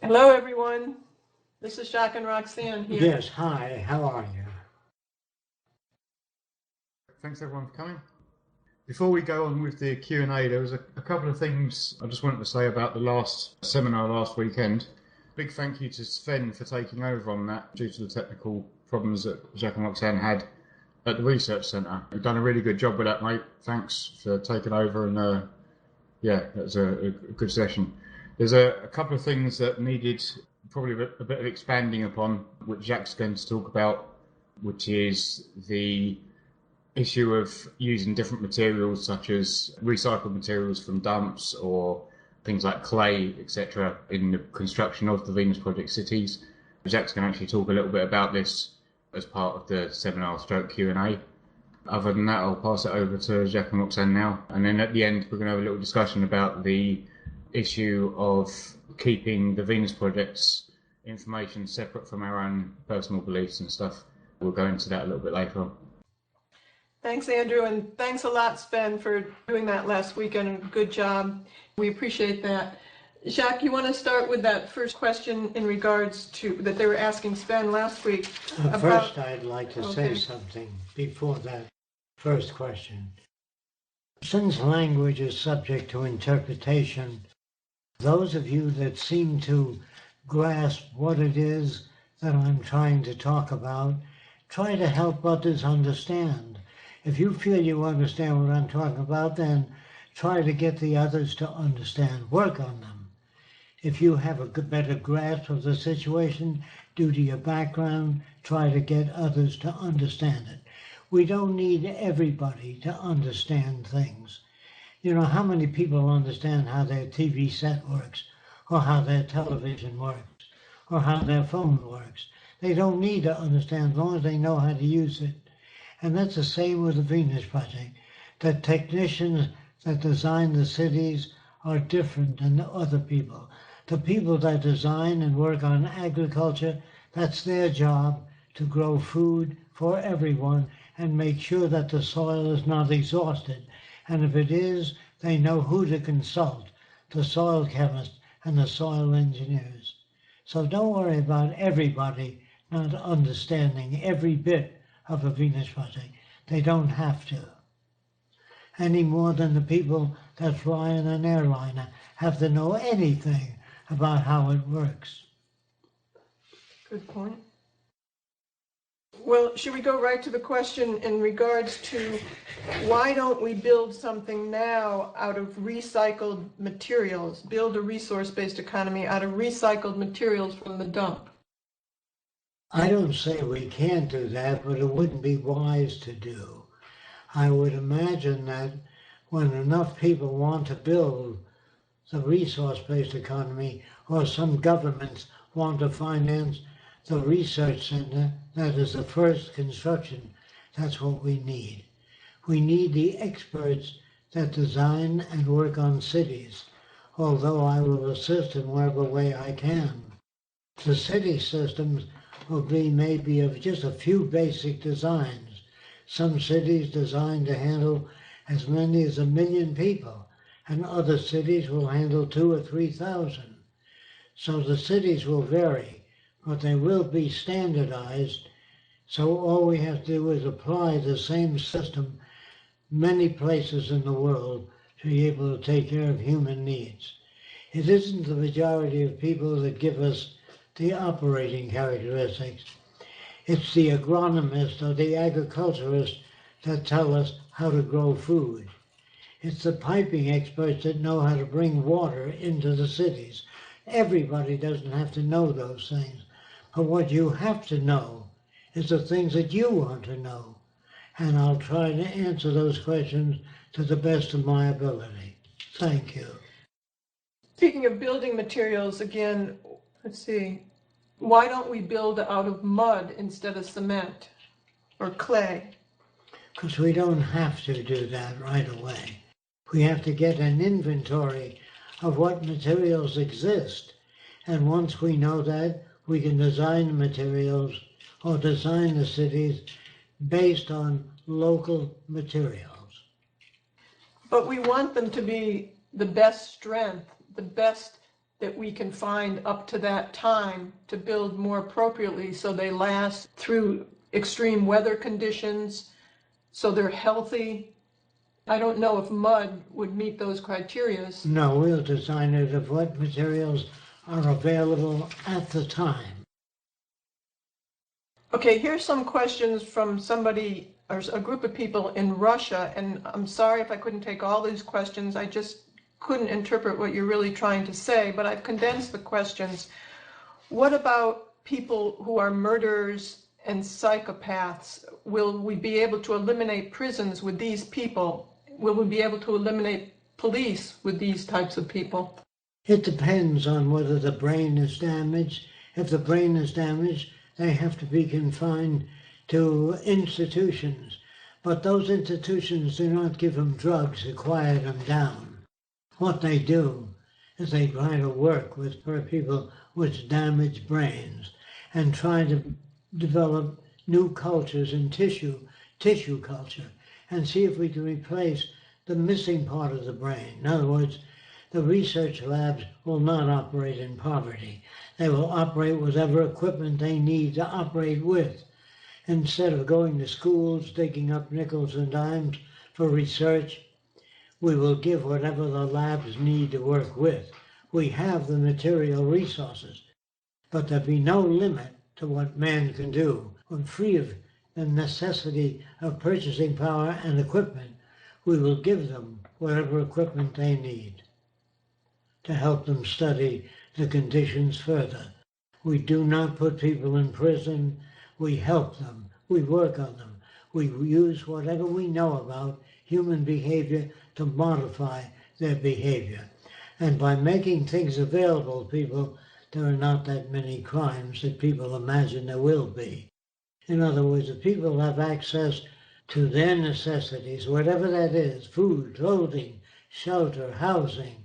Hello, everyone. This is Jacques and Roxanne here. Yes, hi, how are you? Thanks everyone for coming. Before we go on with the Q&A, there was a couple of things I just wanted to say about the last seminar last weekend. Big thank you to Sven for taking over on that due to the technical problems that Jacques and Roxanne had at the Research Centre. You've done a really good job with that, mate. Thanks for taking over, and yeah, that was a good session. There's a couple of things that needed probably a bit of expanding upon, which Jacques going to talk about, which is the issue of using different materials such as recycled materials from dumps or things like clay, etc., in the construction of the Venus Project cities. Jacques can actually talk a little bit about this as part of the seminar stroke Q&A. Other than that, I'll pass it over to Jacques and Roxanne now. And then at the end, we're going to have a little discussion about the issue of keeping the Venus Project's information separate from our own personal beliefs and stuff. We'll go into that a little bit later on. Thanks, Andrew, and thanks a lot, Sven, for doing that last weekend. Good job. We appreciate that. Jacques, you want to start with that first question in regards to that they were asking Sven last week? First, I'd like to say something before that first question. Since language is subject to interpretation, those of you that seem to grasp what it is that I'm trying to talk about, try to help others understand. If you feel you understand what I'm talking about, then try to get the others to understand. Work on them. If you have a better grasp of the situation due to your background, try to get others to understand it. We don't need everybody to understand things. You know, how many people understand how their TV set works, or how their television works, or how their phone works? They don't need to understand as long as they know how to use it. And that's the same with the Venus Project. The technicians that design the cities are different than the other people. The people that design and work on agriculture, that's their job to grow food for everyone and make sure that the soil is not exhausted. And if it is, they know who to consult, the soil chemists and the soil engineers. So don't worry about everybody not understanding every bit of a Venus Project. They don't have to. Any more than the people that fly in an airliner have to know anything about how it works. Good point. Well, should we go right to the question in regards to why don't we build something now out of recycled materials, build a resource-based economy out of recycled materials from the dump? I don't say we can't do that, but it wouldn't be wise to do. I would imagine that when enough people want to build the resource-based economy, or some governments want to finance the research center, that is the first construction, that's what we need. We need the experts that design and work on cities, although I will assist in whatever way I can. The city systems will be maybe of just a few basic designs. Some cities designed to handle as many as 1 million people, and other cities will handle 2,000 or 3,000. So the cities will vary, but they will be standardized. So all we have to do is apply the same system many places in the world to be able to take care of human needs. It isn't the majority of people that give us the operating characteristics. It's the agronomist or the agriculturist that tell us how to grow food. It's the piping experts that know how to bring water into the cities. Everybody doesn't have to know those things. But what you have to know is the things that you want to know. And I'll try to answer those questions to the best of my ability. Thank you. Speaking of building materials, again, let's see, why don't we build out of mud instead of cement or clay? Because we don't have to do that right away. We have to get an inventory of what materials exist. And once we know that, we can design the materials or design the cities based on local materials. But we want them to be the best strength, the best that we can find up to that time to build more appropriately so they last through extreme weather conditions, so they're healthy. I don't know if mud would meet those criteria. No, we'll design it of what materials are available at the time. Okay, here's some questions from somebody, or a group of people in Russia, and I'm sorry if I couldn't take all these questions. I just couldn't interpret what you're really trying to say, but I've condensed the questions. What about people who are murderers and psychopaths? Will we be able to eliminate prisons with these people? Will we be able to eliminate police with these types of people? It depends on whether the brain is damaged. If the brain is damaged, they have to be confined to institutions. But those institutions do not give them drugs to quiet them down. What they do is they try to work with people with damaged brains and try to develop new cultures in tissue culture, and see if we can replace the missing part of the brain. In other words, the research labs will not operate in poverty. They will operate with whatever equipment they need to operate with. Instead of going to schools, digging up nickels and dimes for research, we will give whatever the labs need to work with. We have the material resources, but there be no limit to what man can do. When free of the necessity of purchasing power and equipment, we will give them whatever equipment they need to help them study the conditions further. We do not put people in prison. We help them. We work on them. We use whatever we know about human behavior to modify their behavior. And by making things available to people, there are not that many crimes that people imagine there will be. In other words, if people have access to their necessities, whatever that is, food, clothing, shelter, housing,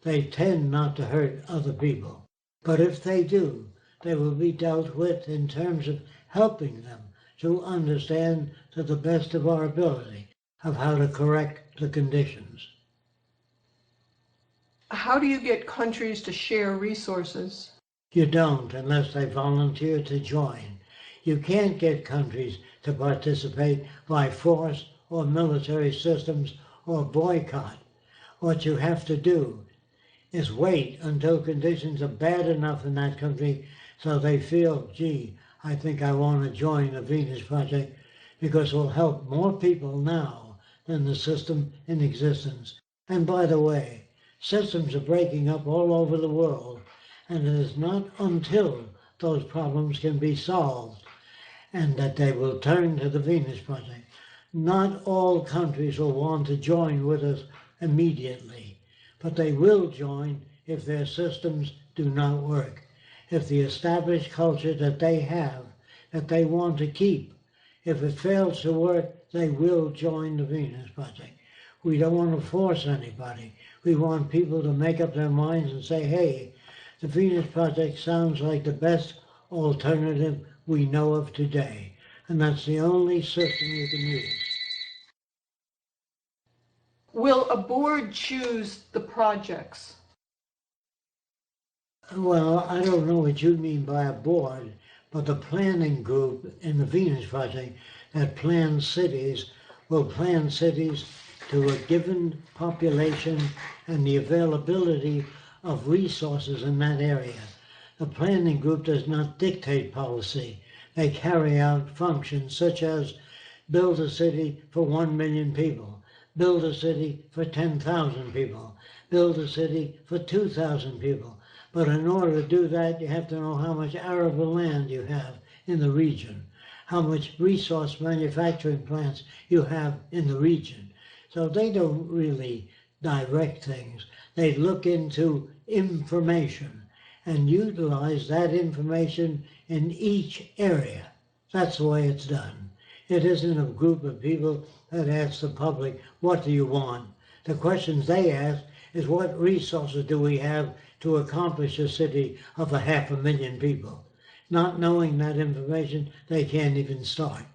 they tend not to hurt other people. But if they do, they will be dealt with in terms of helping them to understand to the best of our ability of how to correct the conditions. How do you get countries to share resources? You don't unless they volunteer to join. You can't get countries to participate by force or military systems or boycott. What you have to do is wait until conditions are bad enough in that country so they feel, gee, I think I want to join the Venus Project because it will help more people now than the system in existence. And by the way, systems are breaking up all over the world, and it is not until those problems can be solved and that they will turn to the Venus Project. Not all countries will want to join with us immediately, but they will join if their systems do not work. If the established culture that they have, that they want to keep, if it fails to work, they will join the Venus Project. We don't want to force anybody. We want people to make up their minds and say, hey, the Venus Project sounds like the best alternative we know of today. And that's the only system you can use. Will a board choose the projects? Well, I don't know what you mean by a board, but the planning group in the Venus Project that plans cities will plan cities to a given population and the availability of resources in that area. The planning group does not dictate policy. They carry out functions such as build a city for 1 million people, build a city for 10,000 people, build a city for 2,000 people. But in order to do that, you have to know how much arable land you have in the region, how much resource manufacturing plants you have in the region. So they don't really direct things. They look into information and utilize that information in each area. That's the way it's done. It isn't a group of people that ask the public, what do you want? The questions they ask is what resources do we have to accomplish a city of 500,000 people? Not knowing that information, they can't even start.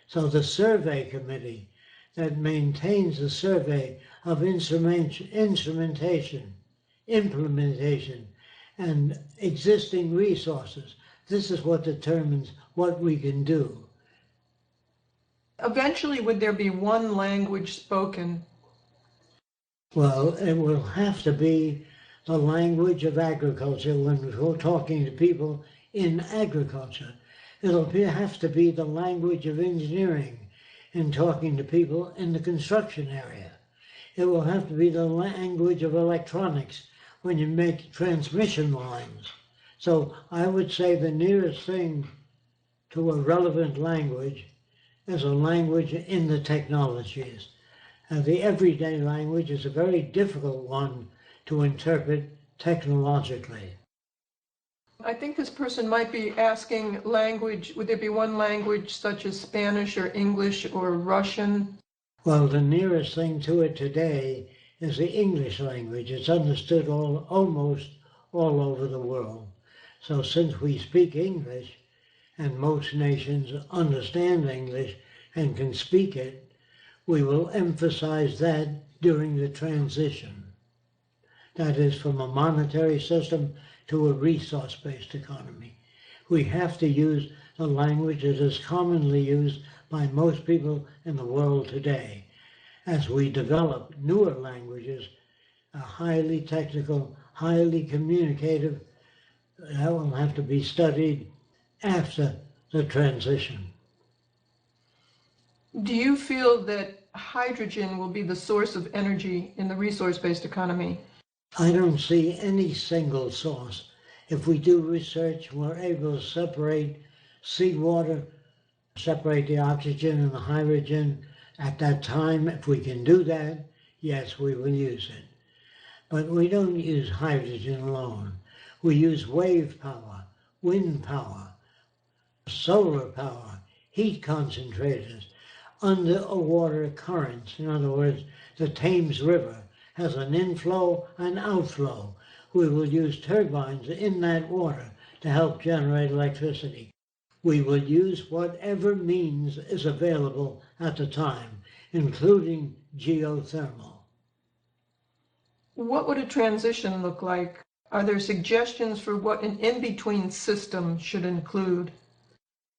So the survey committee that maintains the survey of instrumentation, implementation, and existing resources. This is what determines what we can do. Eventually, would there be one language spoken? Well, it will have to be the language of agriculture when we're talking to people in agriculture. It'll have to be the language of engineering in talking to people in the construction area. It will have to be the language of electronics when you make transmission lines. So I would say the nearest thing to a relevant language is a language in the technologies. The everyday language is a very difficult one to interpret technologically. I think this person might be asking language, would there be one language such as Spanish or English or Russian? Well, the nearest thing to it today is the English language. It's understood almost all over the world. So since we speak English, and most nations understand English and can speak it, we will emphasize that during the transition. That is, from a monetary system to a resource-based economy. We have to use the language that is commonly used by most people in the world today. As we develop newer languages, highly technical, highly communicative, that will have to be studied after the transition. Do you feel that hydrogen will be the source of energy in the resource-based economy? I don't see any single source. If we do research, we're able to separate seawater, separate the oxygen and the hydrogen at that time. If we can do that, yes, we will use it. But we don't use hydrogen alone. We use wave power, wind power, solar power, heat concentrators, underwater currents. In other words, the Thames River has an inflow and outflow. We will use turbines in that water to help generate electricity. We will use whatever means is available at the time, including geothermal. What would a transition look like? Are there suggestions for what an in-between system should include?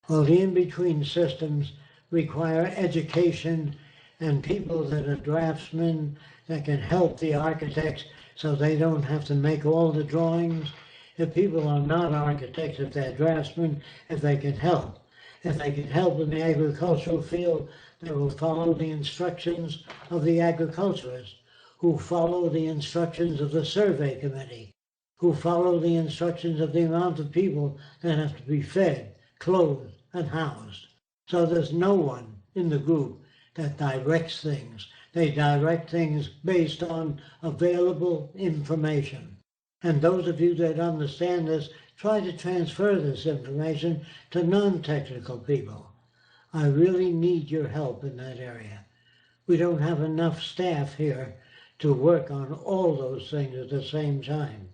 Well, the in-between systems require education and people that are draftsmen that can help the architects so they don't have to make all the drawings. If people are not architects, if they're draftsmen, if they can help. If they can help in the agricultural field, they will follow the instructions of the agriculturists, who follow the instructions of the survey committee, who follow the instructions of the amount of people that have to be fed, clothed, and housed. So there's no one in the group that directs things. They direct things based on available information. And those of you that understand this, try to transfer this information to non-technical people. I really need your help in that area. We don't have enough staff here to work on all those things at the same time.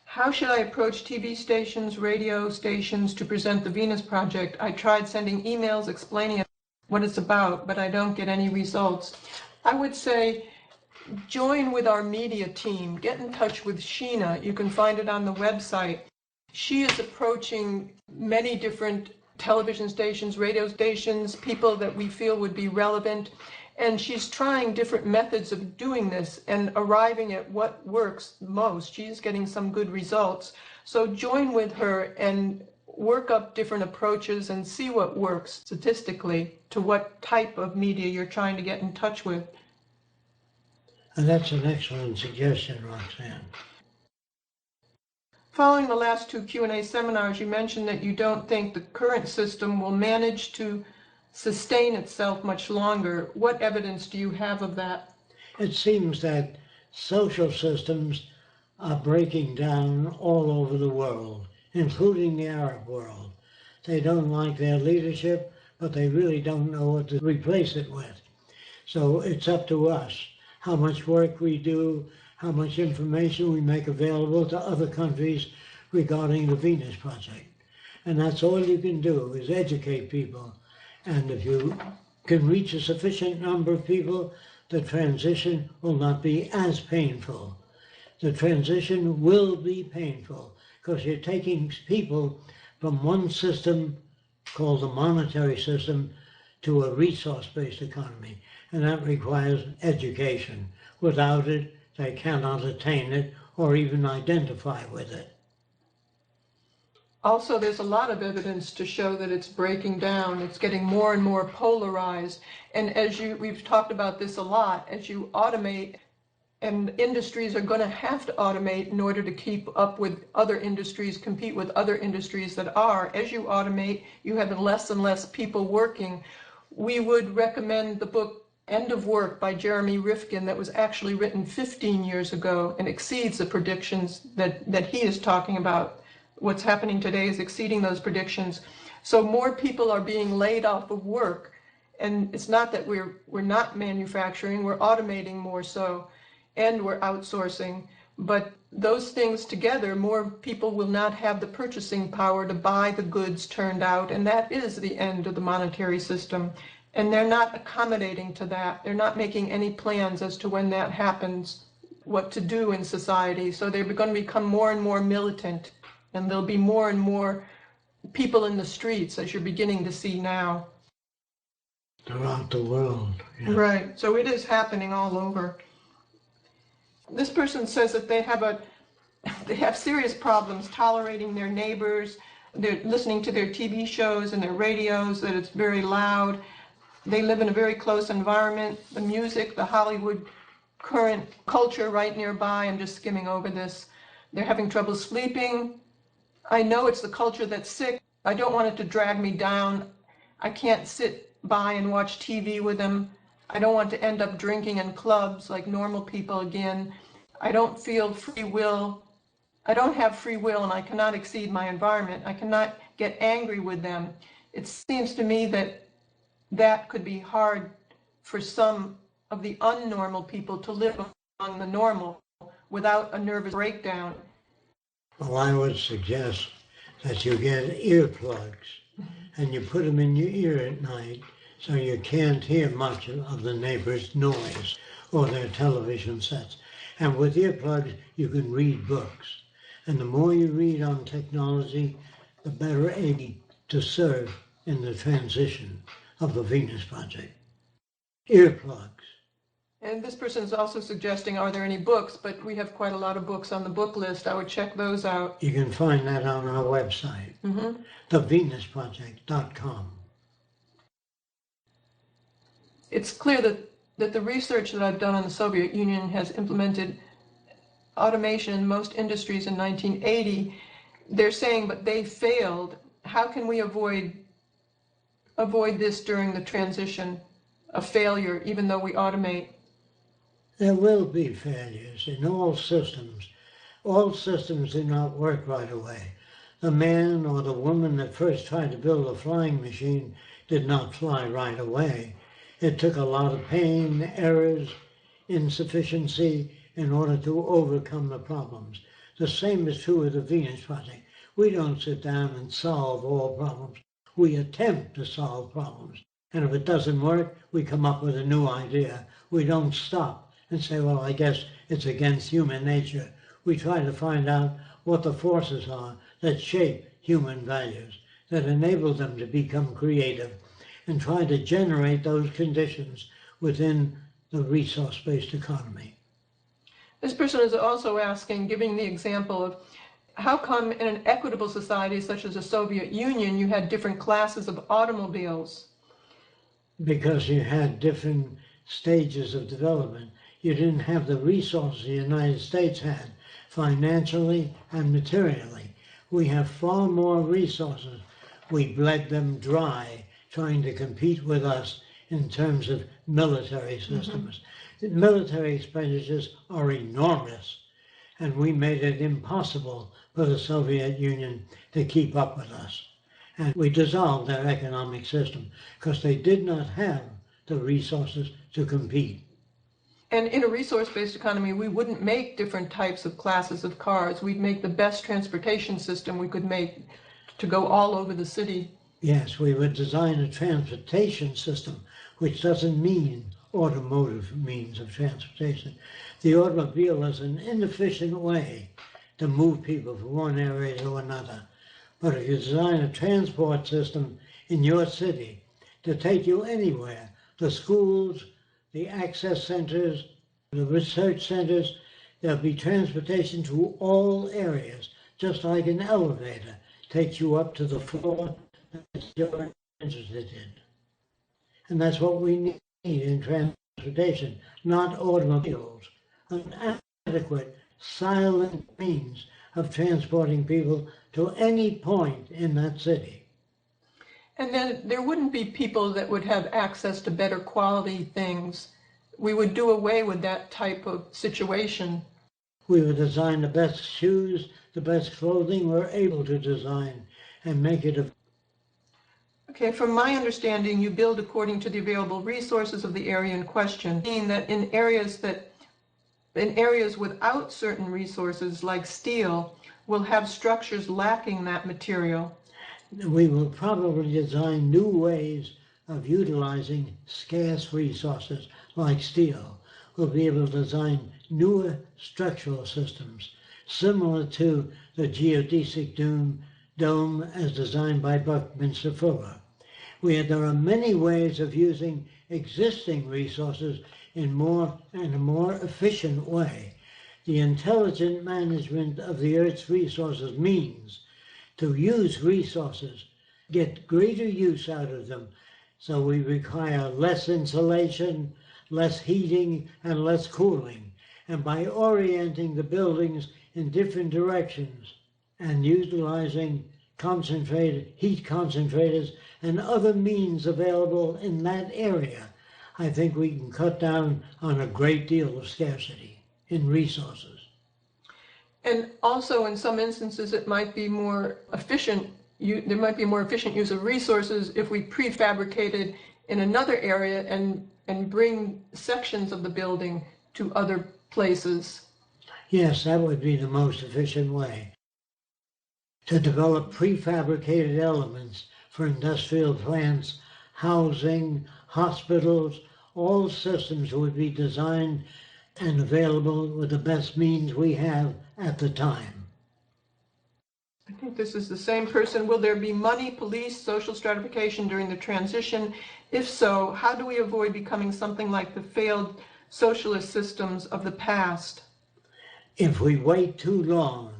How should I approach TV stations, radio stations to present the Venus Project? I tried sending emails explaining what it's about, but I don't get any results. I would say join with our media team. Get in touch with Sheena. You can find it on the website. She is approaching many different television stations, radio stations, people that we feel would be relevant. And she's trying different methods of doing this and arriving at what works most. She's getting some good results. So join with her and work up different approaches and see what works statistically to what type of media you're trying to get in touch with. And that's an excellent suggestion, Roxanne. Following the last two Q&A seminars, you mentioned that you don't think the current system will manage to sustain itself much longer. What evidence do you have of that? It seems that social systems are breaking down all over the world, including the Arab world. They don't like their leadership, but they really don't know what to replace it with. So it's up to us how much work we do, how much information we make available to other countries regarding the Venus Project. And that's all you can do, is educate people. And if you can reach a sufficient number of people, the transition will not be as painful. The transition will be painful because you're taking people from one system called the monetary system to a resource-based economy, and that requires education. Without it, they cannot attain it or even identify with it. Also, there's a lot of evidence to show that it's breaking down. It's getting more and more polarized. And we've talked about this a lot, as you automate, and industries are going to have to automate in order to keep up with other industries, compete with other industries that are. As you automate, you have less and less people working. We would recommend the book End of Work by Jeremy Rifkin that was actually written 15 years ago and exceeds the predictions that he is talking about. What's happening today is exceeding those predictions. So more people are being laid off of work. And it's not that we're not manufacturing, we're automating more so, and we're outsourcing. But those things together, more people will not have the purchasing power to buy the goods turned out, and that is the end of the monetary system. And they're not accommodating to that. They're not making any plans as to when that happens, what to do in society. So they're going to become more and more militant, and there'll be more and more people in the streets, as you're beginning to see now. Throughout the world. Yeah. Right. So it is happening all over. This person says that they have serious problems tolerating their neighbors. They're listening to their TV shows and their radios, that it's very loud. They live in a very close environment. The music, the Hollywood current culture right nearby. I'm just skimming over this. They're having trouble sleeping. I know it's the culture that's sick. I don't want it to drag me down. I can't sit by and watch TV with them. I don't want to end up drinking in clubs like normal people again. I don't feel free will. I don't have free will, and I cannot exceed my environment. I cannot get angry with them. It seems to me that could be hard for some of the unnormal people to live among the normal without a nervous breakdown. Well, I would suggest that you get earplugs and you put them in your ear at night so you can't hear much of the neighbor's noise or their television sets. And with earplugs, you can read books. And the more you read on technology, the better able to serve in the transition of the Venus Project. Earplugs. And this person is also suggesting, are there any books? But we have quite a lot of books on the book list. I would check those out. You can find that on our website, thevenusproject.com. It's clear that the research that I've done on the Soviet Union has implemented automation in most industries in 1980. They're saying, but they failed. How can we avoid this during the transition, a failure, even though we automate? There will be failures in all systems. All systems do not work right away. The man or the woman that first tried to build a flying machine did not fly right away. It took a lot of pain, errors, insufficiency in order to overcome the problems. The same is true with the Venus Project. We don't sit down and solve all problems. We attempt to solve problems. And if it doesn't work, we come up with a new idea. We don't stop and say, well, I guess it's against human nature. We try to find out what the forces are that shape human values, that enable them to become creative, and try to generate those conditions within the resource-based economy. This person is also asking, giving the example of, how come in an equitable society such as the Soviet Union, you had different classes of automobiles? Because you had different stages of development. You didn't have the resources the United States had, financially and materially. We have far more resources. We bled them dry, trying to compete with us in terms of military systems. The military expenditures are enormous, and we made it impossible for the Soviet Union to keep up with us. And we dissolved their economic system because they did not have the resources to compete. And in a resource-based economy, we wouldn't make different types of classes of cars. We'd make the best transportation system we could make to go all over the city. Yes, we would design a transportation system, which doesn't mean automotive means of transportation. The automobile is an inefficient way to move people from one area to another. But if you design a transport system in your city to take you anywhere, the schools, the access centers, the research centers, there'll be transportation to all areas, just like an elevator takes you up to the floor that you're interested in. And that's what we need in transportation, not automobiles. An adequate, silent means of transporting people to any point in that city. And then there wouldn't be people that would have access to better quality things. We would do away with that type of situation. We would design the best shoes, the best clothing we're able to design, and make it a... Okay, from my understanding, you build according to the available resources of the area in question, meaning that in areas without certain resources like steel will have structures lacking that material. We will probably design new ways of utilizing scarce resources like steel. We'll be able to design newer structural systems similar to the geodesic dome as designed by Buckminster Fuller. There are many ways of using existing resources in a more efficient way. The intelligent management of the Earth's resources means to use resources, get greater use out of them, so we require less insulation, less heating, and less cooling. And by orienting the buildings in different directions and utilizing heat concentrators and other means available in that area, I think we can cut down on a great deal of scarcity in resources. And also, in some instances, it might be more efficient. There might be more efficient use of resources if we prefabricated in another area and bring sections of the building to other places. Yes, that would be the most efficient way. To develop prefabricated elements for industrial plants, housing, hospitals, all systems would be designed and available with the best means we have at the time. I think this is the same person. Will there be money, police, social stratification during the transition? If so, how do we avoid becoming something like the failed socialist systems of the past? If we wait too long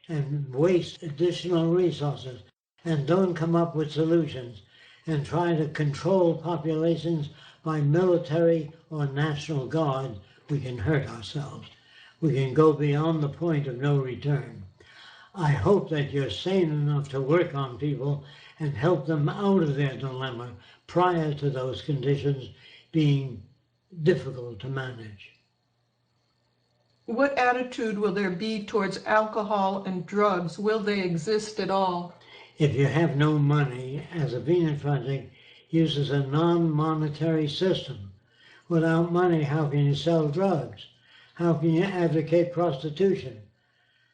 and waste additional resources and don't come up with solutions and try to control populations by military or National Guard, we can hurt ourselves. We can go beyond the point of no return. I hope that you're sane enough to work on people and help them out of their dilemma prior to those conditions being difficult to manage. What attitude will there be towards alcohol and drugs? Will they exist at all? If you have no money, as the Venus Project uses a non-monetary system. Without money, how can you sell drugs? How can you advocate prostitution?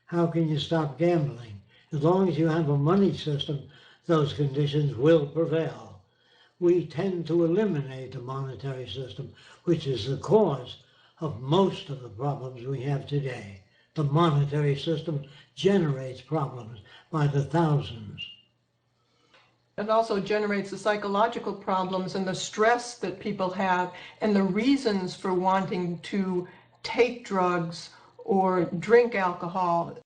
How can you stop gambling? As long as you have a money system, those conditions will prevail. We tend to eliminate the monetary system, which is the cause of most of the problems we have today. The monetary system generates problems by the thousands. It also generates the psychological problems and the stress that people have and the reasons for wanting to take drugs or drink alcohol.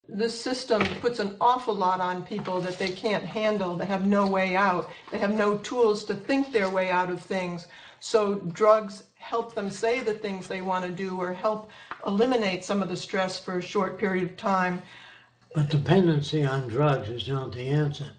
This system puts an awful lot on people that they can't handle. They have no way out. They have no tools to think their way out of things. So drugs help them say the things they want to do or help eliminate some of the stress for a short period of time. But dependency on drugs is not the answer.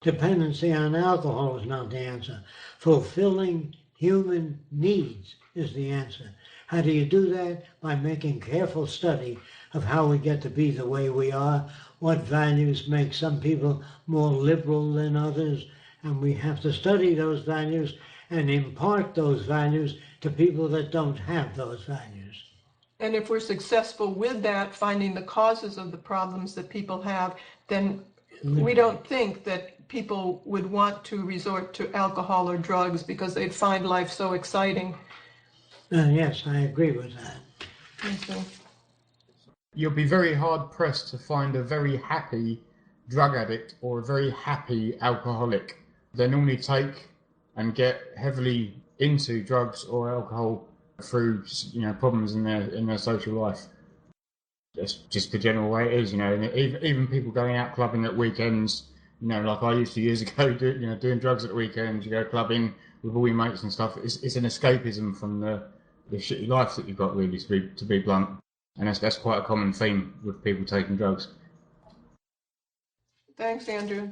Dependency on alcohol is not the answer. Fulfilling human needs is the answer. How do you do that? By making careful study of how we get to be the way we are, what values make some people more liberal than others, and we have to study those values and impart those values to people that don't have those values. And if we're successful with that, finding the causes of the problems that people have, then we don't think that people would want to resort to alcohol or drugs because they'd find life so exciting. Yes, I agree with that. Okay. You'll be very hard pressed to find a very happy drug addict or a very happy alcoholic. They normally take and get heavily into drugs or alcohol through, problems in their social life. That's just the general way it is, And even people going out clubbing at weekends, like I used to years ago, doing drugs at the weekends. You go clubbing with all your mates and stuff. It's an escapism from the shitty life that you've got, really, to be blunt. And that's quite a common theme with people taking drugs. Thanks, Andrew.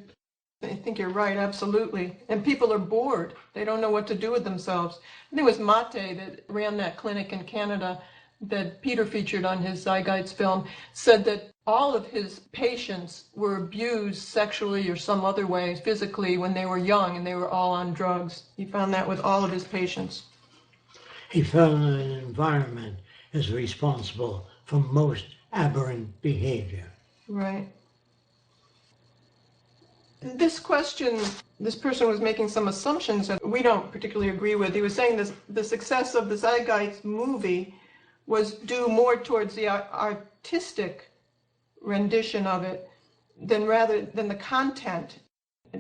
I think you're right, absolutely. And people are bored. They don't know what to do with themselves. I think it was Mate that ran that clinic in Canada that Peter featured on his Zeitgeist film, said that all of his patients were abused sexually or some other way, physically, when they were young, and they were all on drugs. He found that with all of his patients. He felt that an environment is responsible for most aberrant behavior. Right. This question, this person was making some assumptions that we don't particularly agree with. He was saying this, the success of the Zeitgeist movie was due more towards the artistic rendition of it rather than the content.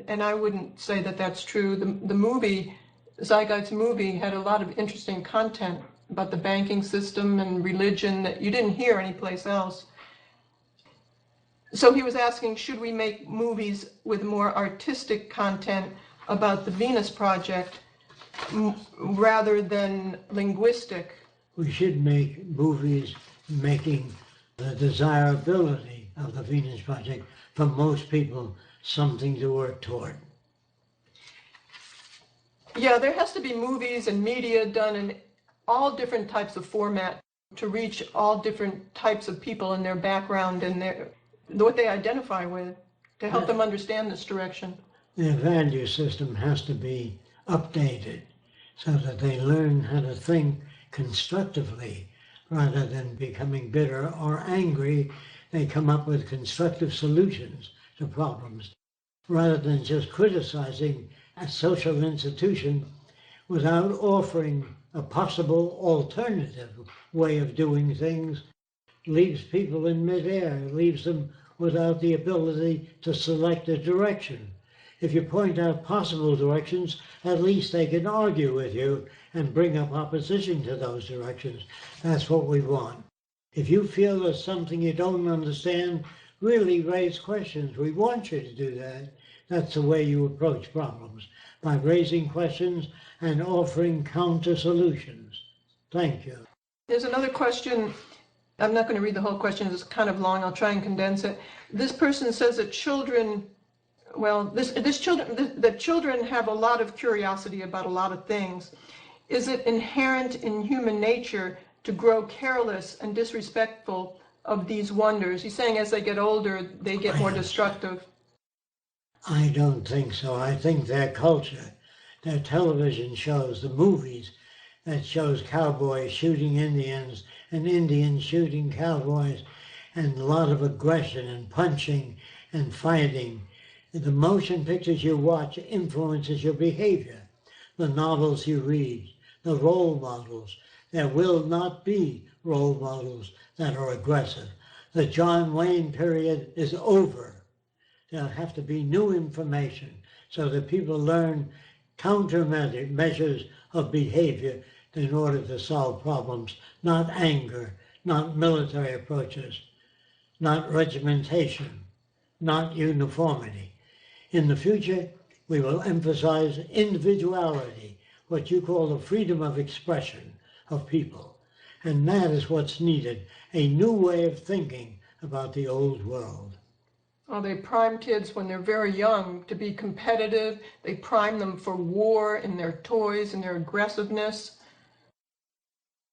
And I wouldn't say that that's true. The movie, Zeitgeist movie, had a lot of interesting content about the banking system and religion that you didn't hear anyplace else. So he was asking, should we make movies with more artistic content about the Venus Project rather than linguistic? We should make movies making the desirability of the Venus Project for most people something to work toward. Yeah, there has to be movies and media done in all different types of format to reach all different types of people and their background and what they identify with, to help them understand this direction. Their value system has to be updated so that they learn how to think constructively rather than becoming bitter or angry. They come up with constructive solutions to problems rather than just criticizing a social institution without offering a possible alternative way of doing things. Leaves people in midair, leaves them without the ability to select a direction. If you point out possible directions, at least they can argue with you and bring up opposition to those directions. That's what we want. If you feel there's something you don't understand, really raise questions. We want you to do that. That's the way you approach problems, by raising questions and offering counter solutions. Thank you. There's another question. I'm not going to read the whole question. It's kind of long. I'll try and condense it. This person says that children have a lot of curiosity about a lot of things. Is it inherent in human nature to grow careless and disrespectful of these wonders? He's saying as they get older, they get more destructive. I don't think so. I think their culture, their television shows, the movies that shows cowboys shooting Indians and Indians shooting cowboys, and a lot of aggression and punching and fighting. The motion pictures you watch influences your behavior. The novels you read, the role models. There will not be role models that are aggressive. The John Wayne period is over. There'll have to be new information so that people learn countermeasures of behavior in order to solve problems, not anger, not military approaches, not regimentation, not uniformity. In the future, we will emphasize individuality, what you call the freedom of expression of people. And that is what's needed, a new way of thinking about the old world. Oh, they prime kids when they're very young to be competitive. They prime them for war in their toys and their aggressiveness.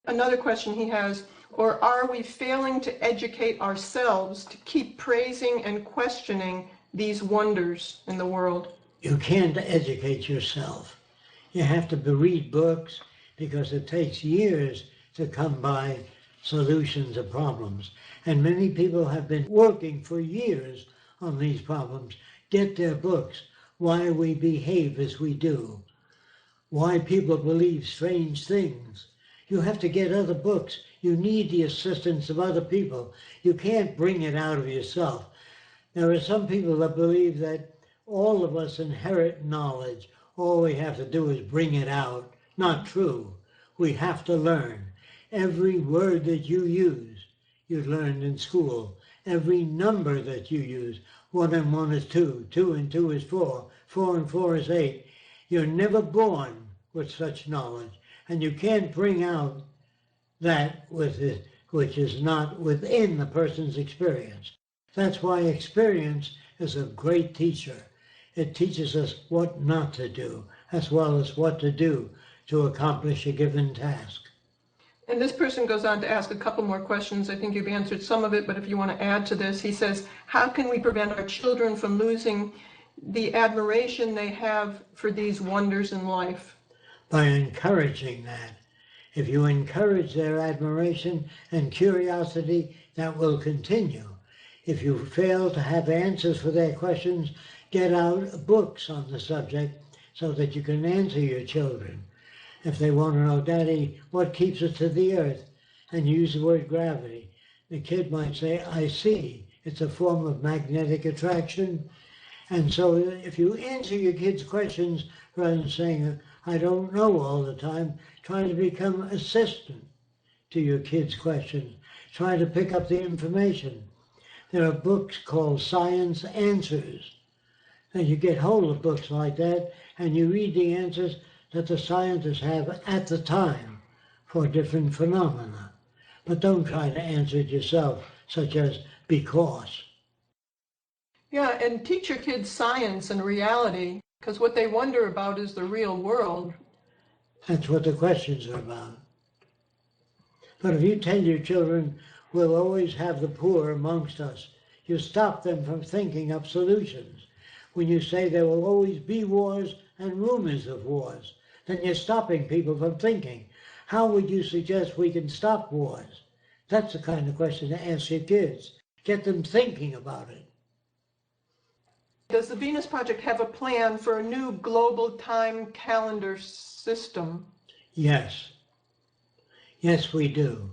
Another question he has, or are we failing to educate ourselves to keep praising and questioning these wonders in the world? You can't educate yourself. You have to read books because it takes years to come by solutions to problems. And many people have been working for years on these problems. Get their books, why we behave as we do, why people believe strange things. You have to get other books. You need the assistance of other people. You can't bring it out of yourself. There are some people that believe that all of us inherit knowledge. All we have to do is bring it out. Not true. We have to learn. Every word that you use, you learned in school. Every number that you use, 1 and 1 is 2, 2 and 2 is 4, 4 and 4 is 8. You're never born with such knowledge, and you can't bring out that which is not within the person's experience. That's why experience is a great teacher. It teaches us what not to do, as well as what to do to accomplish a given task. And this person goes on to ask a couple more questions. I think you've answered some of it, but if you want to add to this, he says, how can we prevent our children from losing the admiration they have for these wonders in life? By encouraging that. If you encourage their admiration and curiosity, that will continue. If you fail to have answers for their questions, get out books on the subject so that you can answer your children. If they want to know, Daddy, what keeps us to the earth? And use the word gravity. The kid might say, I see. It's a form of magnetic attraction. And so if you answer your kids' questions rather than saying, I don't know all the time, try to become assistant to your kids' questions. Try to pick up the information. There are books called Science Answers. And you get hold of books like that and you read the answers that the scientists have at the time for different phenomena. But don't try to answer it yourself, such as because. Yeah, and teach your kids science and reality, because what they wonder about is the real world. That's what the questions are about. But if you tell your children, we'll always have the poor amongst us, you stop them from thinking up solutions. When you say there will always be wars and rumors of wars, then you're stopping people from thinking. How would you suggest we can stop wars? That's the kind of question to ask your kids. Get them thinking about it. Does the Venus Project have a plan for a new global time calendar system? Yes. Yes, we do.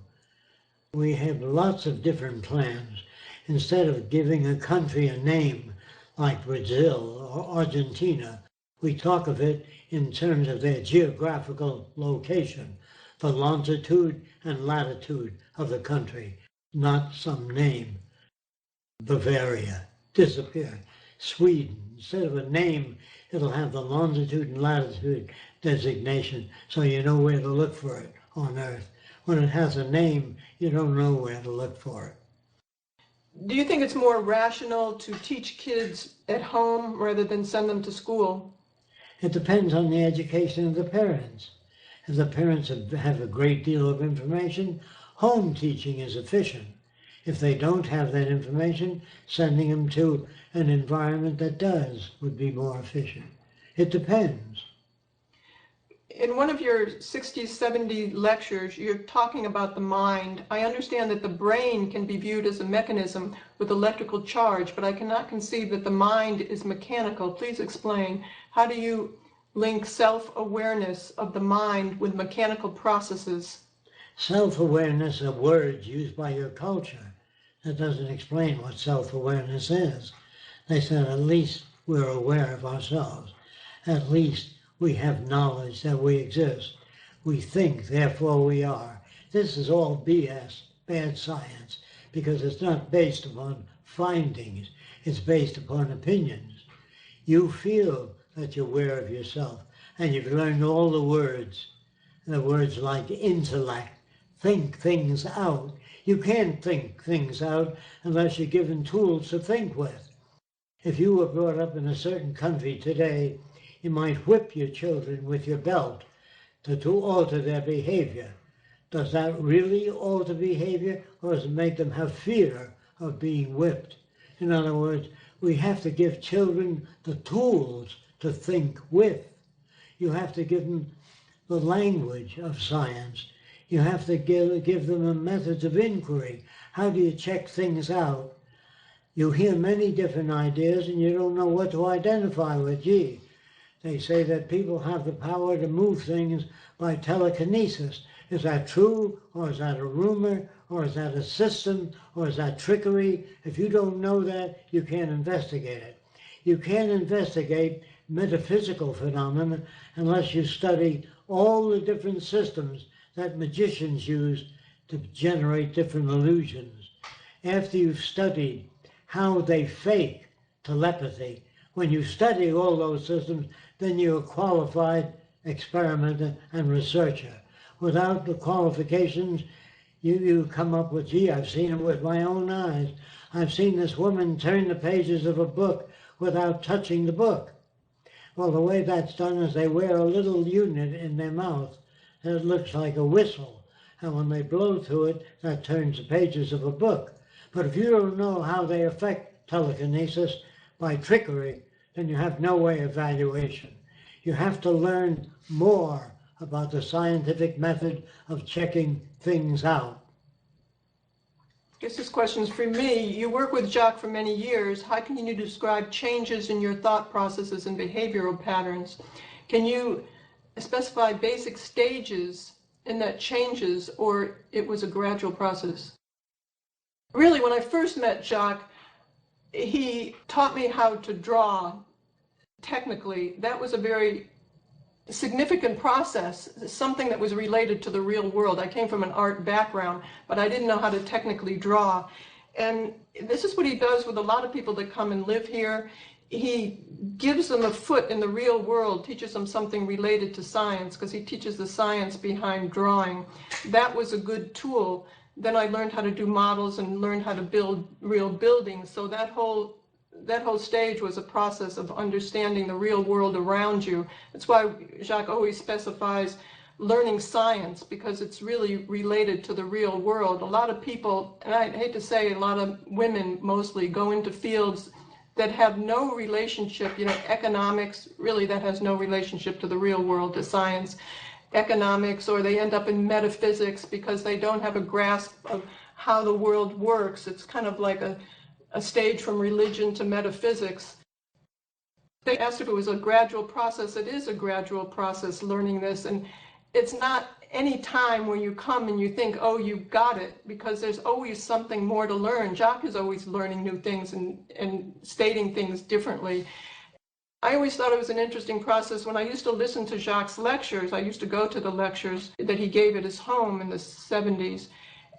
We have lots of different plans. Instead of giving a country a name like Brazil or Argentina, we talk of it in terms of their geographical location, the longitude and latitude of the country, not some name. Bavaria disappeared. Sweden, instead of a name, it'll have the longitude and latitude designation, so you know where to look for it on Earth. When it has a name, you don't know where to look for it. Do you think it's more rational to teach kids at home rather than send them to school? It depends on the education of the parents. If the parents have a great deal of information, home teaching is efficient. If they don't have that information, sending them to an environment that does would be more efficient. It depends. In one of your 60, 70 lectures, you're talking about the mind. I understand that the brain can be viewed as a mechanism with electrical charge, but I cannot conceive that the mind is mechanical. Please explain. How do you link self-awareness of the mind with mechanical processes? Self-awareness are words used by your culture. That doesn't explain what self-awareness is. They said at least we're aware of ourselves. At least we have knowledge that we exist. We think, therefore we are. This is all BS, bad science, because it's not based upon findings. It's based upon opinions. You feel that you're aware of yourself, and you've learned all the words like intellect, think things out. You can't think things out unless you're given tools to think with. If you were brought up in a certain country today, you might whip your children with your belt to alter their behavior. Does that really alter behavior, or does it make them have fear of being whipped? In other words, we have to give children the tools to think with. You have to give them the language of science. You have to give them the methods of inquiry. How do you check things out? You hear many different ideas and you don't know what to identify with. Gee, they say that people have the power to move things by telekinesis. Is that true, or is that a rumor, or is that a system, or is that trickery? If you don't know that, you can't investigate it. You can't investigate metaphysical phenomena unless you study all the different systems that magicians use to generate different illusions. After you've studied how they fake telepathy, when you study all those systems, then you're a qualified experimenter and researcher. Without the qualifications, you come up with, gee, I've seen it with my own eyes. I've seen this woman turn the pages of a book without touching the book. Well, the way that's done is they wear a little unit in their mouth that looks like a whistle. And when they blow through it, that turns the pages of a book. But if you don't know how they affect telekinesis by trickery, then you have no way of evaluation. You have to learn more about the scientific method of checking things out. I guess this question is for me. You work with Jacques for many years. How can you describe changes in your thought processes and behavioral patterns? Can you specify basic stages in that changes, or it was a gradual process? Really, when I first met Jacques, he taught me how to draw technically. That was a very significant process, something that was related to the real world. I came from an art background, but I didn't know how to technically draw. And this is what he does with a lot of people that come and live here. He gives them a foot in the real world, teaches them something related to science, because he teaches the science behind drawing. That was a good tool. Then I learned how to do models and learned how to build real buildings. So that whole stage was a process of understanding the real world around you. That's why Jacques always specifies learning science, because it's really related to the real world. A lot of people, and I hate to say, a lot of women mostly go into fields that have no relationship, economics, really that has no relationship to the real world, to science, economics, or they end up in metaphysics because they don't have a grasp of how the world works. It's kind of like a stage from religion to metaphysics. They asked if it was a gradual process. It is a gradual process learning this, and it's not any time where you come and you think, oh, you got it, because there's always something more to learn. Jacques is always learning new things and stating things differently. I always thought it was an interesting process. When I used to listen to Jacques' lectures, I used to go to the lectures that he gave at his home in the 70s,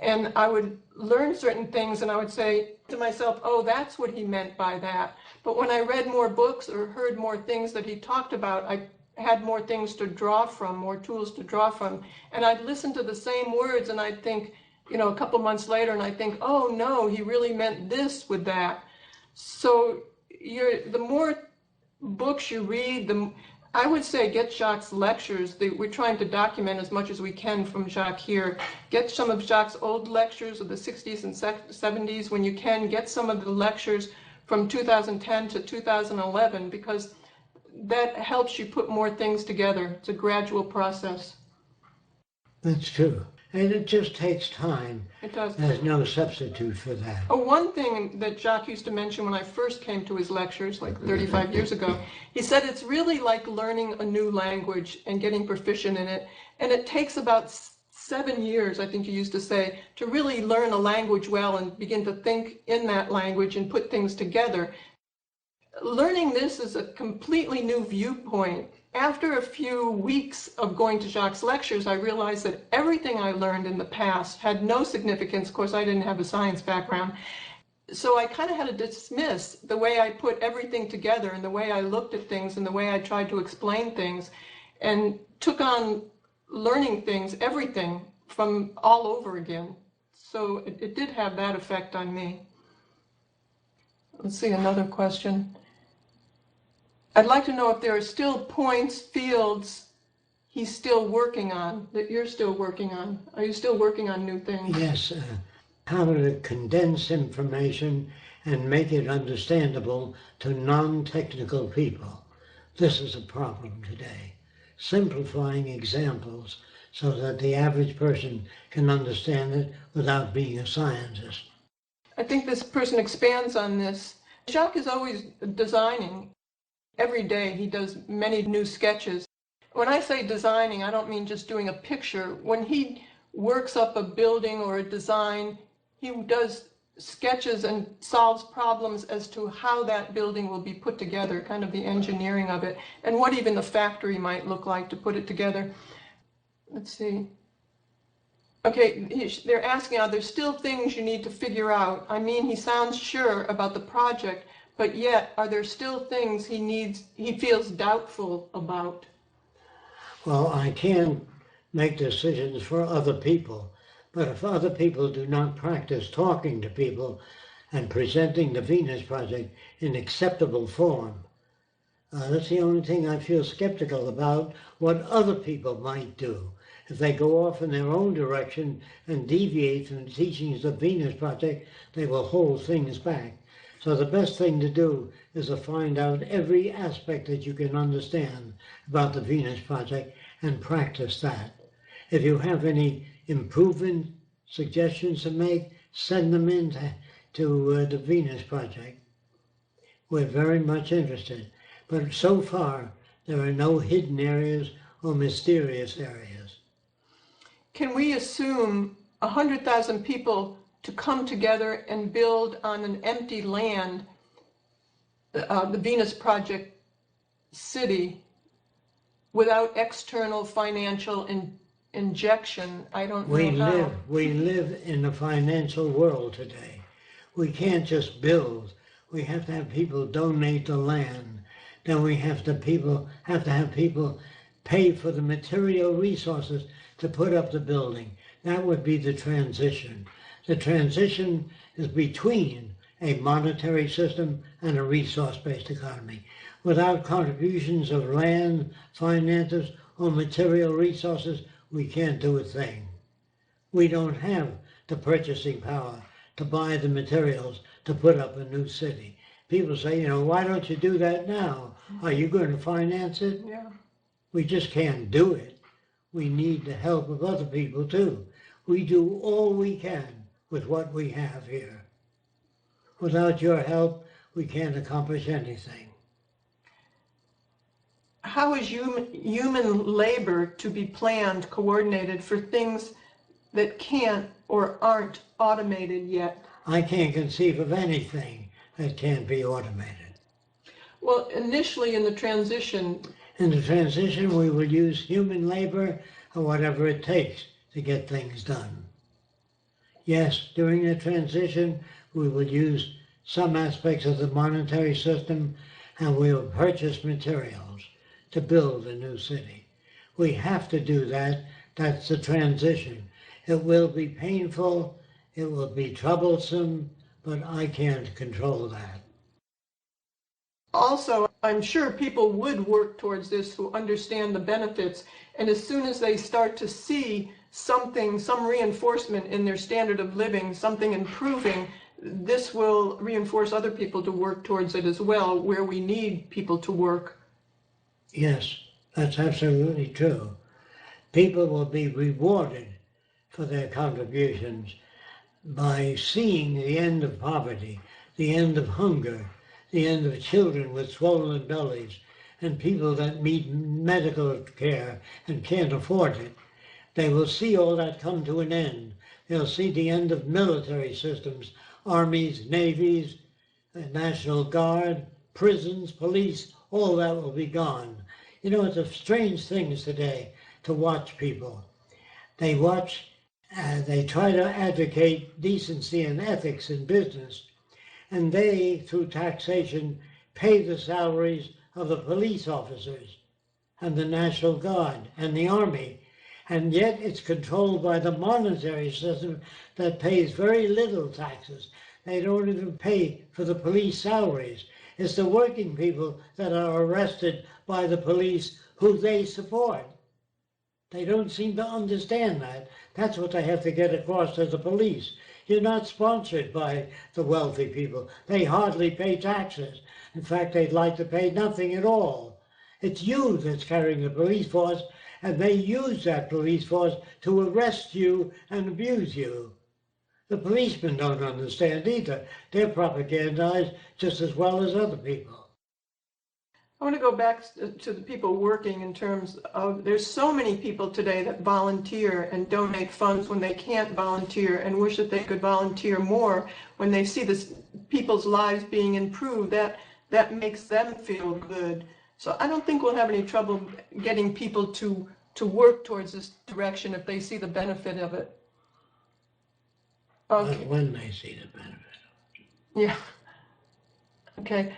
and I would learn certain things and I would say to myself, oh, that's what he meant by that. But when I read more books or heard more things that he talked about, I had more things to draw from, more tools to draw from. And I'd listen to the same words and I'd think, a couple months later, and I'd think, oh no, he really meant this with that. So the more books you read, I would say get Jacques' lectures. We're trying to document as much as we can from Jacques here. Get some of Jacques' old lectures of the 60s and 70s when you can. Get some of the lectures from 2010 to 2011, because that helps you put more things together. It's a gradual process. That's true. And it just takes time. It does. There's no substitute for that. Oh, one thing that Jacques used to mention when I first came to his lectures, like 35 years ago, he said it's really like learning a new language and getting proficient in it. And it takes about 7 years, I think he used to say, to really learn a language well and begin to think in that language and put things together. Learning this is a completely new viewpoint. After a few weeks of going to Jacques' lectures, I realized that everything I learned in the past had no significance. Of course, I didn't have a science background. So I kind of had to dismiss the way I put everything together and the way I looked at things and the way I tried to explain things, and took on learning things, everything, from all over again. So it did have that effect on me. Let's see, another question. I'd like to know if there are still points, fields he's still working on, that you're still working on. Are you still working on new things? Yes, how to condense information and make it understandable to non-technical people. This is a problem today. Simplifying examples so that the average person can understand it without being a scientist. I think this person expands on this. Jacques is always designing. Every day he does many new sketches. when I say designing, I don't mean just doing a picture. When he works up a building or a design, he does sketches and solves problems as to how that building will be put together, kind of the engineering of it, and what even the factory might look like to put it together. Let's see. Okay, they're asking, are there still things you need to figure out? I mean, he sounds sure about the project, but yet, are there still things he feels doubtful about? Well, I can't make decisions for other people, but if other people do not practice talking to people and presenting the Venus Project in acceptable form, that's the only thing I feel skeptical about what other people might do. If they go off in their own direction and deviate from the teachings of the Venus Project, they will hold things back. So the best thing to do is to find out every aspect that you can understand about the Venus Project and practice that. If you have any improvement suggestions to make, send them in to the Venus Project. We're very much interested. But so far, there are no hidden areas or mysterious areas. Can we assume 100,000 people to come together and build on an empty land, the Venus Project city, without external financial injection? I don't know how. We live in a financial world today. We can't just build. We have to have people donate the land. Then we have to have people pay for the material resources to put up the building. That would be the transition. The transition is between a monetary system and a resource-based economy. Without contributions of land, finances, or material resources, we can't do a thing. We don't have the purchasing power to buy the materials to put up a new city. People say, why don't you do that now? Are you going to finance it? Yeah. We just can't do it. We need the help of other people too. We do all we can with what we have here. Without your help, we can't accomplish anything. How is human labor to be planned, coordinated for things that can't or aren't automated yet? I can't conceive of anything that can't be automated. Well, initially in the transition. In the transition, we will use human labor or whatever it takes to get things done. Yes, during the transition, we will use some aspects of the monetary system and we will purchase materials to build a new city. We have to do that. That's the transition. It will be painful, it will be troublesome, but I can't control that. Also, I'm sure people would work towards this who understand the benefits, and as soon as they start to see something, some reinforcement in their standard of living, something improving, this will reinforce other people to work towards it as well, where we need people to work. Yes, that's absolutely true. People will be rewarded for their contributions by seeing the end of poverty, the end of hunger, the end of children with swollen bellies, and people that need medical care and can't afford it. They will see all that come to an end. They'll see the end of military systems, armies, navies, National Guard, prisons, police, all that will be gone. It's a strange thing today to watch people. They watch, they try to advocate decency and ethics in business, and they, through taxation, pay the salaries of the police officers and the National Guard and the Army, and yet it's controlled by the monetary system that pays very little taxes. They don't even pay for the police salaries. It's the working people that are arrested by the police who they support. They don't seem to understand that. That's what they have to get across to the police. You're not sponsored by the wealthy people. They hardly pay taxes. In fact, they'd like to pay nothing at all. It's you that's carrying the police force, and they use that police force to arrest you and abuse you. The policemen don't understand either. They're propagandized just as well as other people. I want to go back to the people working in terms of, there's so many people today that volunteer and donate funds when they can't volunteer and wish that they could volunteer more when they see this people's lives being improved. That makes them feel good. So I don't think we'll have any trouble getting people to work towards this direction if they see the benefit of it. Okay. When they see the benefit. Yeah. Okay.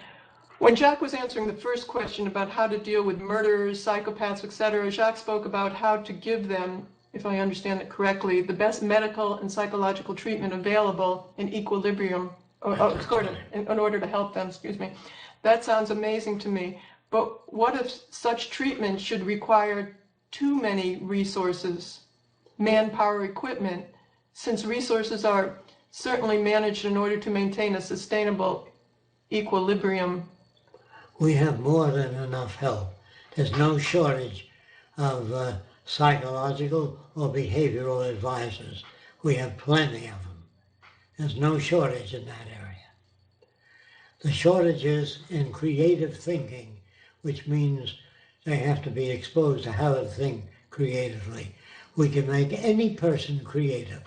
When Jacques was answering the first question about how to deal with murderers, psychopaths, etc., Jacques spoke about how to give them, if I understand it correctly, the best medical and psychological treatment available in equilibrium, in order to help them, excuse me. That sounds amazing to me. But what if such treatment should require too many resources, manpower, equipment, since resources are certainly managed in order to maintain a sustainable equilibrium? We have more than enough help. There's no shortage of psychological or behavioral advisors. We have plenty of them. There's no shortage in that area. The shortage is in creative thinking, which means they have to be exposed to how to think creatively. We can make any person creative.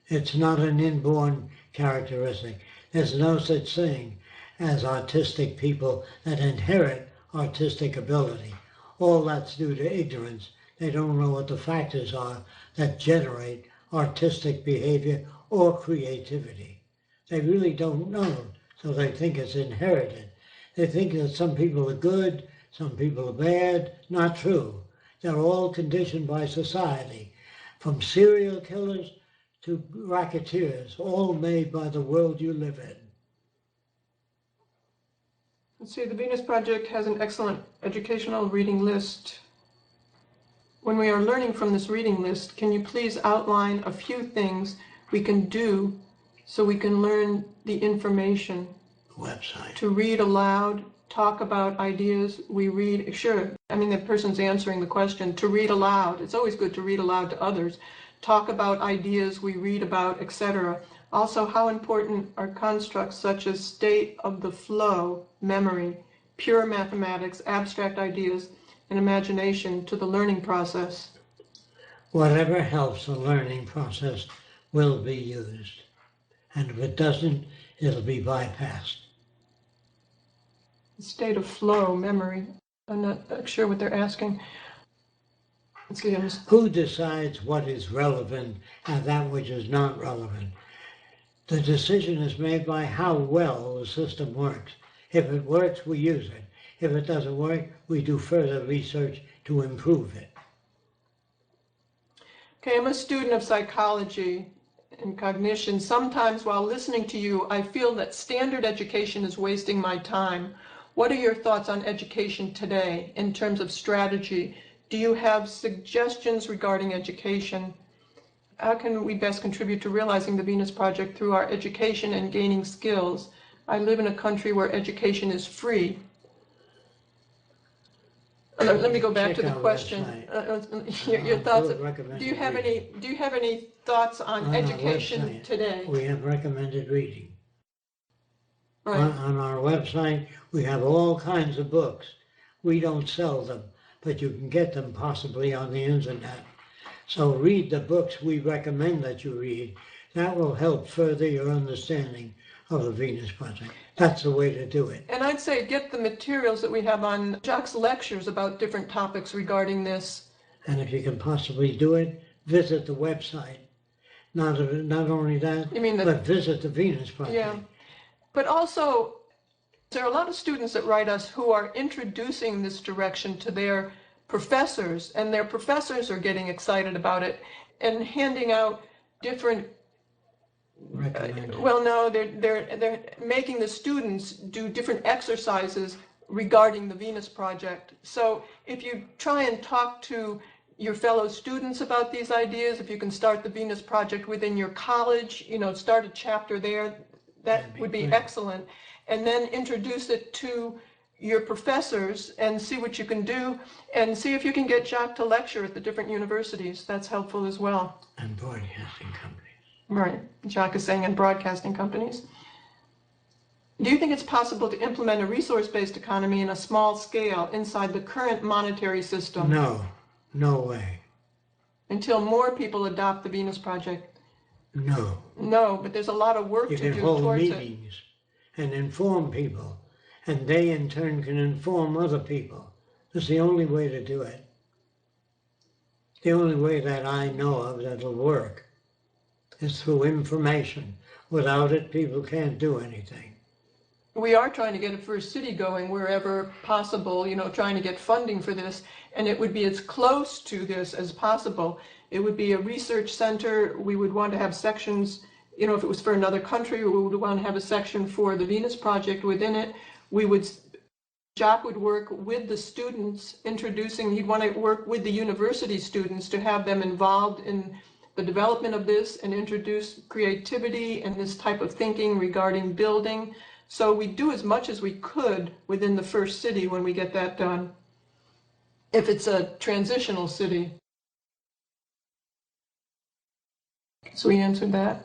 It's not an inborn characteristic. There's no such thing as artistic people that inherit artistic ability. All that's due to ignorance. They don't know what the factors are that generate artistic behavior or creativity. They really don't know, so they think it's inherited. They think that some people are good, some people are bad. Not true. They're all conditioned by society, from serial killers to racketeers, all made by the world you live in. Let's see, the Venus Project has an excellent educational reading list. When we are learning from this reading list, can you please outline a few things we can do so we can learn the information? Website. To read aloud, talk about ideas we read. Sure, I mean, the person's answering the question. To read aloud, it's always good to read aloud to others. Talk about ideas we read about, etc. Also, how important are constructs such as state of the flow, memory, pure mathematics, abstract ideas, and imagination to the learning process? Whatever helps the learning process will be used. And if it doesn't, it'll be bypassed. State of flow, memory. I'm not sure what they're asking. Let's see. Who decides what is relevant and that which is not relevant? The decision is made by how well the system works. If it works, we use it. If it doesn't work, we do further research to improve it. Okay, I'm a student of psychology and cognition. Sometimes while listening to you, I feel that standard education is wasting my time. What are your thoughts on education today in terms of strategy? Do you have suggestions regarding education? How can we best contribute to realizing the Venus Project through our education and gaining skills? I live in a country where education is free. Let me go back to the question. Your thoughts. Do you have any thoughts on education today? We have recommended reading. Right. On our website, we have all kinds of books. We don't sell them, but you can get them possibly on the internet. So read the books we recommend that you read. That will help further your understanding of the Venus Project. That's the way to do it. And I'd say get the materials that we have on Jacques' lectures about different topics regarding this. And if you can possibly do it, visit the website. Not only that, but visit the Venus Project. Yeah. But also, there are a lot of students that write us who are introducing this direction to their professors, and their professors are getting excited about it and handing out different well, no, they're making the students do different exercises regarding the Venus Project. So if you try and talk to your fellow students about these ideas, if you can start the Venus Project within your college, start a chapter there, that would be excellent. And then introduce it to your professors and see what you can do, and see if you can get Jacques to lecture at the different universities. That's helpful as well. And broadcasting companies. Right. Jacques is saying, and broadcasting companies. Do you think it's possible to implement a resource-based economy in a small scale inside the current monetary system No, no way. until more people adopt the Venus Project? No. No, but there's a lot of work You to can do hold towards it. meetings and inform people, and they in turn can inform other people. That's the only way to do it. The only way that I know of that'll work is through information. Without it, people can't do anything. We are trying to get a first city going wherever possible, trying to get funding for this, and it would be as close to this as possible. It would be a research center. We would want to have sections, if it was for another country, we would want to have a section for the Venus Project within it. Jacques would work with the students, he'd want to work with the university students to have them involved in the development of this and introduce creativity and this type of thinking regarding building. So we do as much as we could within the first city when we get that done, if it's a transitional city. So we answered that.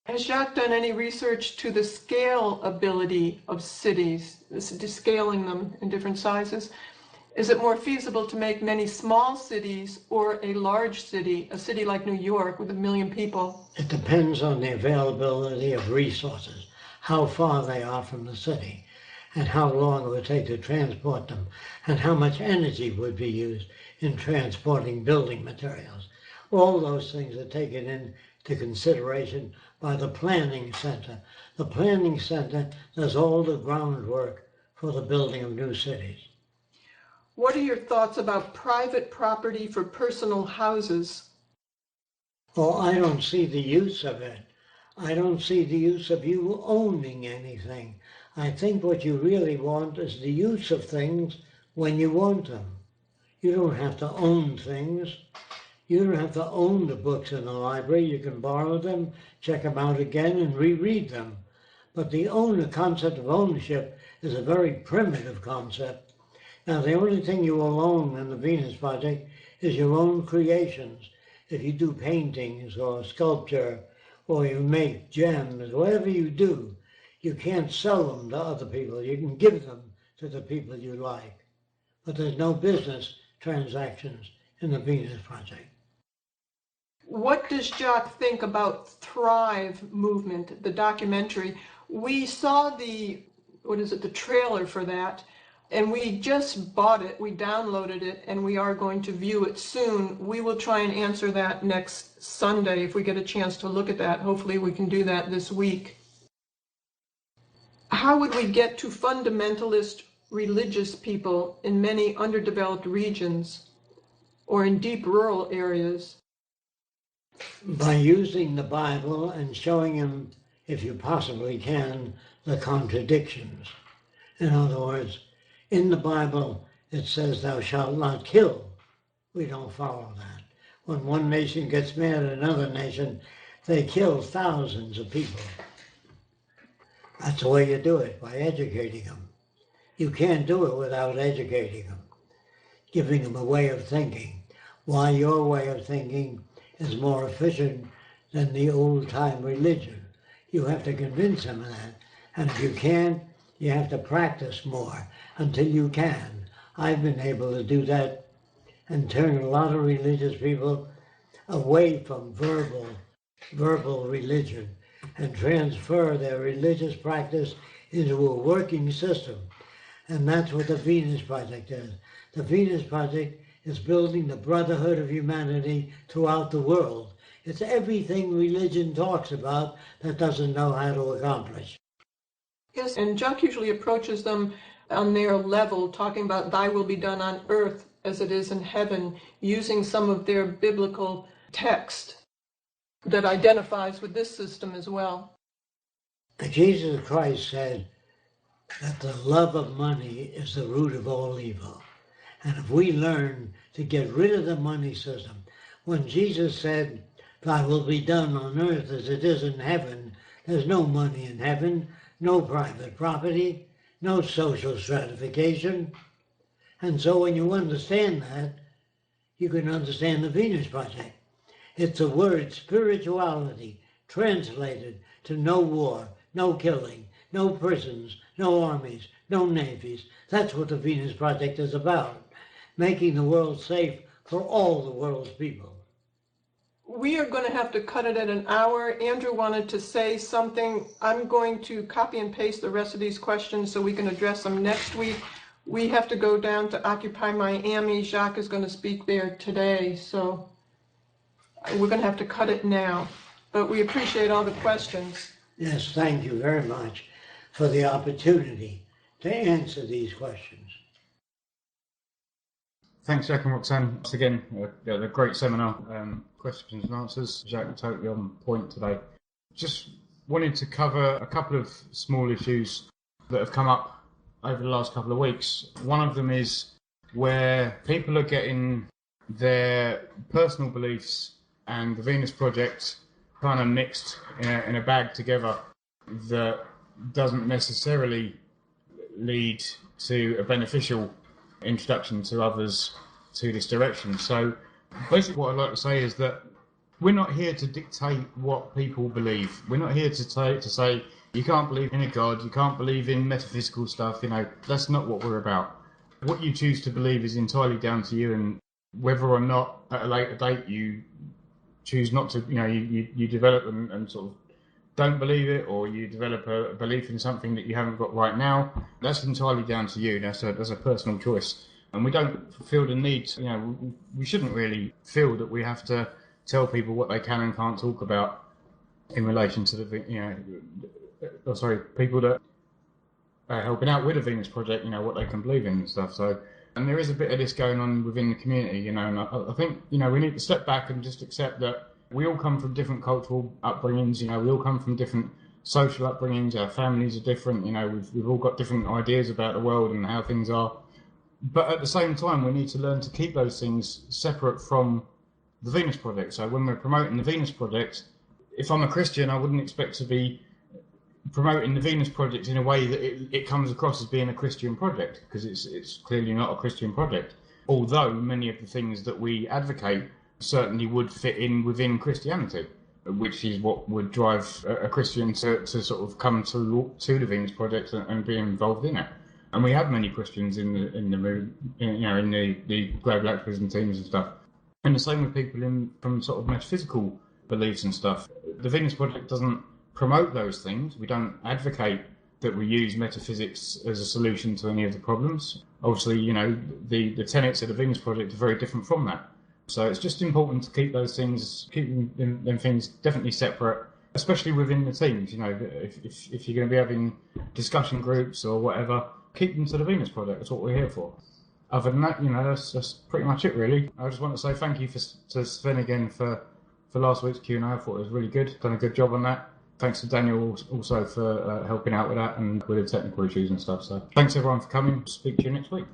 Has Jacques done any research to the scalability of cities, scaling them in different sizes? Is it more feasible to make many small cities or a large city, a city like New York with 1 million people? It depends on the availability of resources, how far they are from the city, and how long it would take to transport them, and how much energy would be used in transporting building materials. All those things are taken into consideration by the planning center. The planning center does all the groundwork for the building of new cities. What are your thoughts about private property for personal houses? Oh, I don't see the use of it. I don't see the use of you owning anything. I think what you really want is the use of things when you want them. You don't have to own things. You don't have to own the books in the library. You can borrow them, check them out again, and reread them. But the concept of ownership is a very primitive concept. Now, the only thing you will own in the Venus Project is your own creations. If you do paintings or sculpture, or you make gems, whatever you do, you can't sell them to other people. You can give them to the people you like. But there's no business transactions in the Venus Project. What does Jacques think about Thrive movement, the documentary? We saw the trailer for that, and we just bought it, we downloaded it, and we are going to view it soon. We will try and answer that next Sunday if we get a chance to look at that. Hopefully we can do that this week. How would we get to fundamentalist religious people in many underdeveloped regions or in deep rural areas? By using the Bible and showing them, if you possibly can, the contradictions. In other words, in the Bible it says thou shalt not kill. We don't follow that. When one nation gets mad at another nation, they kill thousands of people. That's the way you do it, by educating them. You can't do it without educating them, giving them a way of thinking. Why your way of thinking is more efficient than the old-time religion. You have to convince them of that. And if you can't, you have to practice more until you can. I've been able to do that and turn a lot of religious people away from verbal religion and transfer their religious practice into a working system. And that's what the Venus Project is. The Venus Project is building the brotherhood of humanity throughout the world. It's everything religion talks about that doesn't know how to accomplish. Yes, and Jacques usually approaches them on their level, talking about thy will be done on earth as it is in heaven, using some of their biblical text that identifies with this system as well. Jesus Christ said that the love of money is the root of all evil. And if we learn to get rid of the money system, when Jesus said, thy will be done on earth as it is in heaven, there's no money in heaven, no private property, no social stratification. And so when you understand that, you can understand the Venus Project. It's the word spirituality translated to no war, no killing, no prisons, no armies, no navies. That's what the Venus Project is about, making the world safe for all the world's people. We are going to have to cut it at an hour. Andrew wanted to say something. I'm going to copy and paste the rest of these questions so we can address them next week. We have to go down to Occupy Miami. Jacques is going to speak there today, so we're going to have to cut it now. But we appreciate all the questions. Yes, thank you very much for the opportunity to answer these questions. Thanks, Jack and Roxanne. Once again, a great seminar. Questions and answers. Jack, totally on point today. Just wanted to cover a couple of small issues that have come up over the last couple of weeks. One of them is where people are getting their personal beliefs and the Venus Project kind of mixed in a bag together that doesn't necessarily lead to a beneficial introduction to others to this direction. So basically what I'd like to say is that we're not here to dictate what people believe. We're not here to say you can't believe in a god, you can't believe in metaphysical stuff, that's not what we're about. What you choose to believe is entirely down to you, and whether or not at a later date you choose not to, you develop and sort of don't believe it, or you develop a belief in something that you haven't got right now, that's entirely down to you. That's a personal choice. And we don't feel the need, we shouldn't really feel that we have to tell people what they can and can't talk about in relation to people that are helping out with the Venus Project, what they can believe in and stuff. So, and there is a bit of this going on within the community, and I think, we need to step back and just accept that we all come from different cultural upbringings, we all come from different social upbringings, our families are different, we've all got different ideas about the world and how things are. But at the same time, we need to learn to keep those things separate from the Venus Project. So when we're promoting the Venus Project, if I'm a Christian, I wouldn't expect to be promoting the Venus Project in a way that it comes across as being a Christian project, because it's clearly not a Christian project. Although many of the things that we advocate certainly would fit in within Christianity, which is what would drive a Christian to sort of come to the Venus Project and be involved in it. And we have many Christians in the global activism teams and stuff. And the same with people from sort of metaphysical beliefs and stuff. The Venus Project doesn't promote those things. We don't advocate that we use metaphysics as a solution to any of the problems. Obviously, the tenets of the Venus Project are very different from that. So it's just important to keep those things, them things definitely separate, especially within the teams. If you're going to be having discussion groups or whatever, keep them to the Venus Project. That's what we're here for. Other than that, that's pretty much it, really. I just want to say thank you to Sven again for last week's Q&A. I thought it was really good. Done a good job on that. Thanks to Daniel also for helping out with that and with the technical issues and stuff. So thanks everyone for coming. Speak to you next week.